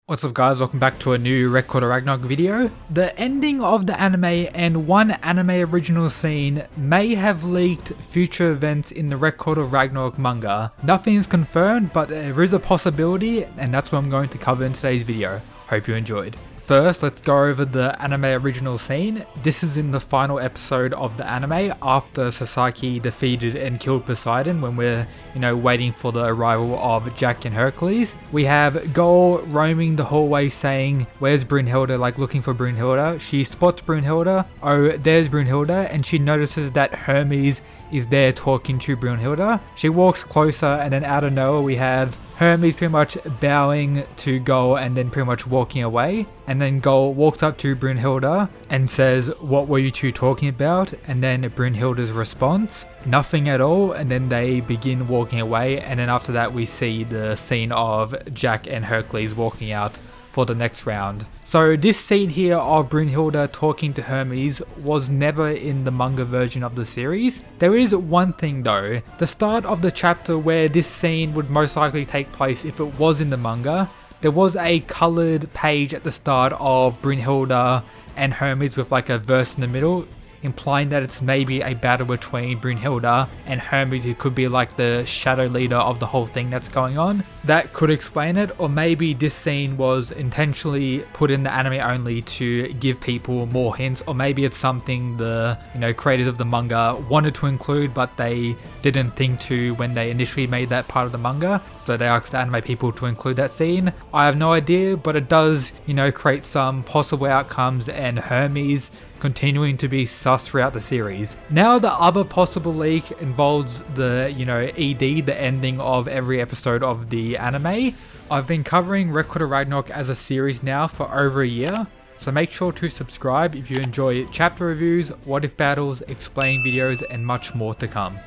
What's up guys, welcome back to a new Ragnarok video. The ending of the anime and one anime original scene may have leaked future events in the Ragnarok manga. Nothing is confirmed, but there is a possibility, and that's what I'm going to cover in today's video. Hope you enjoyed. First, let's go over the anime original scene. This is in the final episode of the anime after Sasaki defeated and killed Poseidon when we're, waiting for the arrival of Jack and Hercules. We have Gull roaming the hallway saying, "Where's Brunhilde?" like looking for Brunhilde. She spots Brunhilde. Oh, there's Brunhilde, and she notices that Hermes is there talking to Brunhilde. She walks closer, and then out of nowhere we have Hermes pretty much bowing to Gull and then pretty much walking away. And then Gull walks up to Brunhilde and says, "What were you two talking about?" And then Brunhilde's response, "Nothing at all." And then they begin walking away. And then after that we see the scene of Jack and Hercules walking out for the next round. So this scene here of Brunhilde talking to Hermes was never in the manga version of the series. There is one thing though, the start of the chapter where this scene would most likely take place if it was in the manga, there was a coloured page at the start of Brunhilde and Hermes with like a verse in the middle, implying that it's maybe a battle between Brunhilde and Hermes, who could be like the shadow leader of the whole thing that's going on. That could explain it, or maybe this scene was intentionally put in the anime only to give people more hints, or maybe it's something the creators of the manga wanted to include but they didn't think to when they initially made that part of the manga, so they asked the anime people to include that scene. I have no idea, but it does create some possible outcomes and Hermes continuing to be sus throughout the series. Now the other possible leak involves the ED, the ending of every episode of the anime. I've been covering Ragnarok as a series now for over a year, so make sure to subscribe if you enjoy chapter reviews, what if battles, explain videos, and much more to come.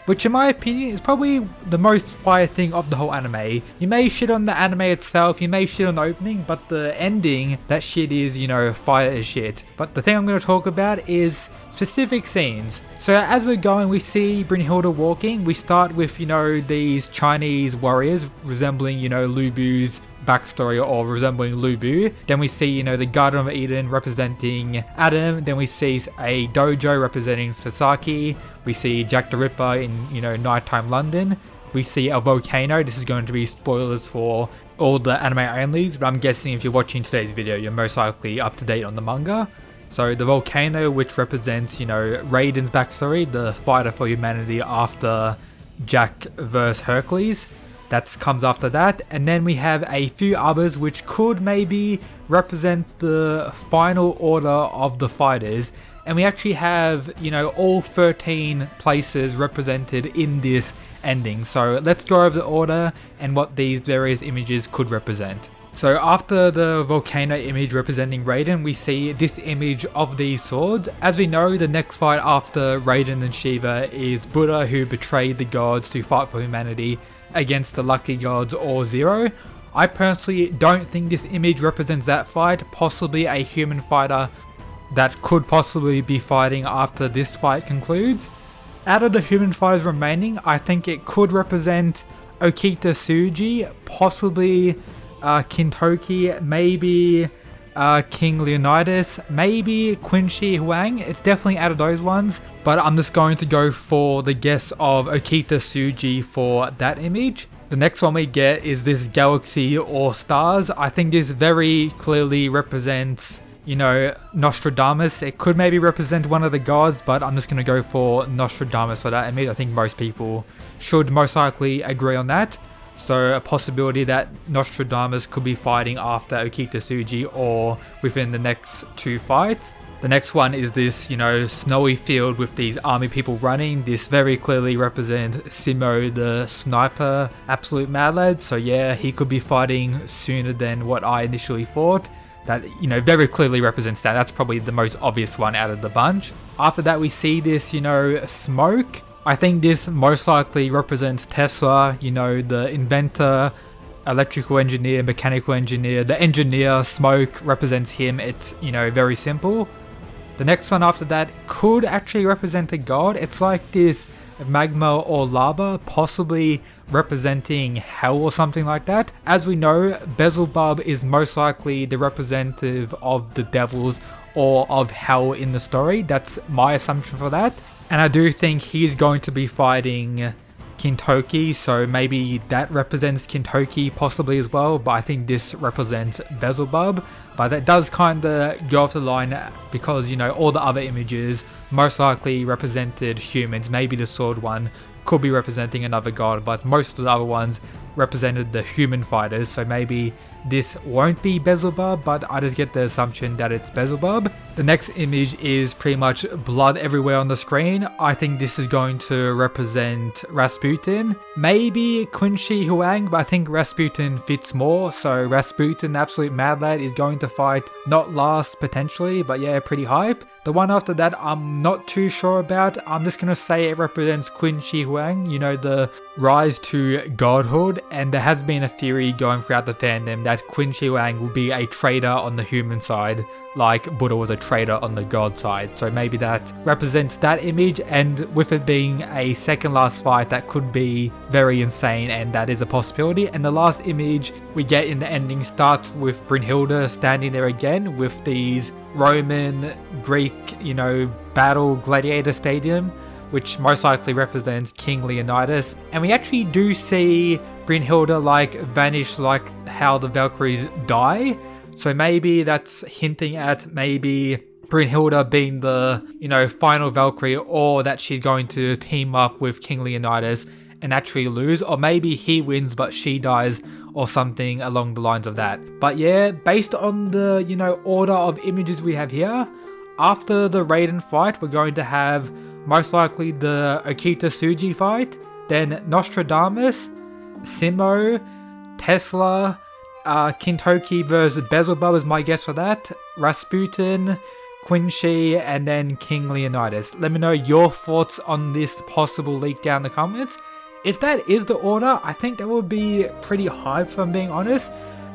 Which in my opinion is probably the most fire thing of the whole anime. You may shit on the anime itself, you may shit on the opening, but the ending, that shit is, fire as shit. But the thing I'm going to talk about is specific scenes. So as we're going, we see Brunhilde walking. We start with, these Chinese warriors resembling, Lu Bu's backstory, or resembling Lu Bu. Then we see, the Garden of Eden representing Adam. Then we see a dojo representing Sasaki. We see Jack the Ripper in, nighttime London. We see a volcano. This is going to be spoilers for all the anime onlys, but I'm guessing if you're watching today's video, you're most likely up to date on the manga. So the volcano, which represents, Raiden's backstory, the fighter for humanity after Jack vs Hercules. That comes after that, and then we have a few others which could maybe represent the final order of the fighters, and we actually have all 13 places represented in this ending. So let's go over the order and what these various images could represent. So after the volcano image representing Raiden, we see this image of these swords. As we know, the next fight after Raiden and Shiva is Buddha, who betrayed the gods to fight for humanity against the Lucky Gods or Zero. I personally don't think this image represents that fight, possibly a human fighter that could possibly be fighting after this fight concludes. Out of the human fighters remaining, I think it could represent Okita Tsuji, possibly Kintoki, maybe King Leonidas, maybe Quincy Huang. It's definitely out of those ones, but I'm just going to go for the guess of Okita Tsuji for that image. The next one we get is this galaxy or stars. I think this very clearly represents, Nostradamus. It could maybe represent one of the gods, but I'm just going to go for Nostradamus for that image. I think most people should most likely agree on that. So a possibility that Nostradamus could be fighting after Okita Tsuji or within the next two fights. The next one is this, snowy field with these army people running. This very clearly represents Simo the sniper, absolute mad lad. So yeah, he could be fighting sooner than what I initially thought. That, very clearly represents that. That's probably the most obvious one out of the bunch. After that, we see this, smoke. I think this most likely represents Tesla, the inventor, electrical engineer, mechanical engineer. The engineer, smoke, represents him. It's, very simple. The next one after that could actually represent a god. It's like this magma or lava, possibly representing hell or something like that. As we know, Beelzebub is most likely the representative of the devils or of hell in the story. That's my assumption for that. And I do think he's going to be fighting Kintoki, so maybe that represents Kintoki possibly as well, but I think this represents Beelzebub. But that does kind of go off the line because, you know, all the other images most likely represented humans. Maybe the sword one could be representing another god, but most of the other ones represented the human fighters, so maybe this won't be Beelzebub, but I just get the assumption that it's Beelzebub. The next image is pretty much blood everywhere on the screen. I think this is going to represent Rasputin. Maybe Qin Shi Huang, but I think Rasputin fits more. So Rasputin, absolute mad lad, is going to fight not last potentially, but yeah, pretty hype. The one after that, I'm not too sure about. I'm just going to say it represents Qin Shi Huang, you know, the rise to godhood. And there has been a theory going throughout the fandom that Qin Shi Huang will be a traitor on the human side, like Buddha was a traitor on the god side. So maybe that represents that image, and with it being a second last fight, that could be very insane, and that is a possibility. And the last image we get in the ending starts with Brynhilde standing there again with these Roman, Greek, you know, battle gladiator stadium, which most likely represents King Leonidas. And we actually do see Brynhilde like vanish like how the Valkyries die. So maybe that's hinting at maybe Brynhilde being the, you know, final Valkyrie, or that she's going to team up with King Leonidas and actually lose, or maybe he wins but she dies, or something along the lines of that. But yeah, based on the, you know, order of images we have here, after the Raiden fight, we're going to have most likely the Okita Tsuji fight, then Nostradamus, Simo, Tesla, Kintoki versus Beelzebub is my guess for that, Rasputin, Qin Shi, and then King Leonidas. Let me know your thoughts on this possible leak down in the comments. If that is the order, I think that would be pretty hype, if I'm being honest.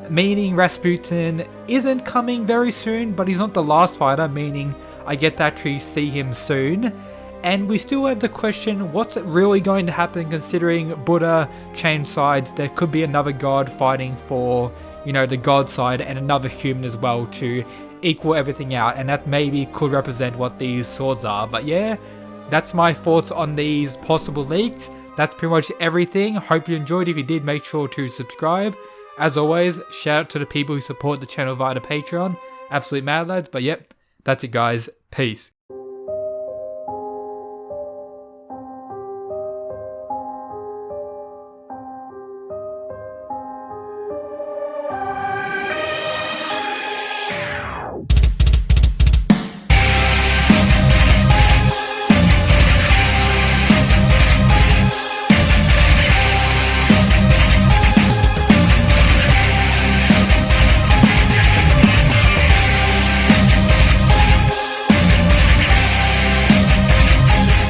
Meaning Rasputin isn't coming very soon, but he's not the last fighter, meaning I get to actually see him soon. And we still have the question, what's really going to happen considering Buddha changed sides? There could be another god fighting for, you know, the god side, and another human as well to equal everything out. And that maybe could represent what these swords are. But yeah, that's my thoughts on these possible leaks. That's pretty much everything. Hope you enjoyed. If you did, make sure to subscribe. As always, shout out to the people who support the channel via the Patreon. Absolute mad lads. But yep, that's it guys. Peace.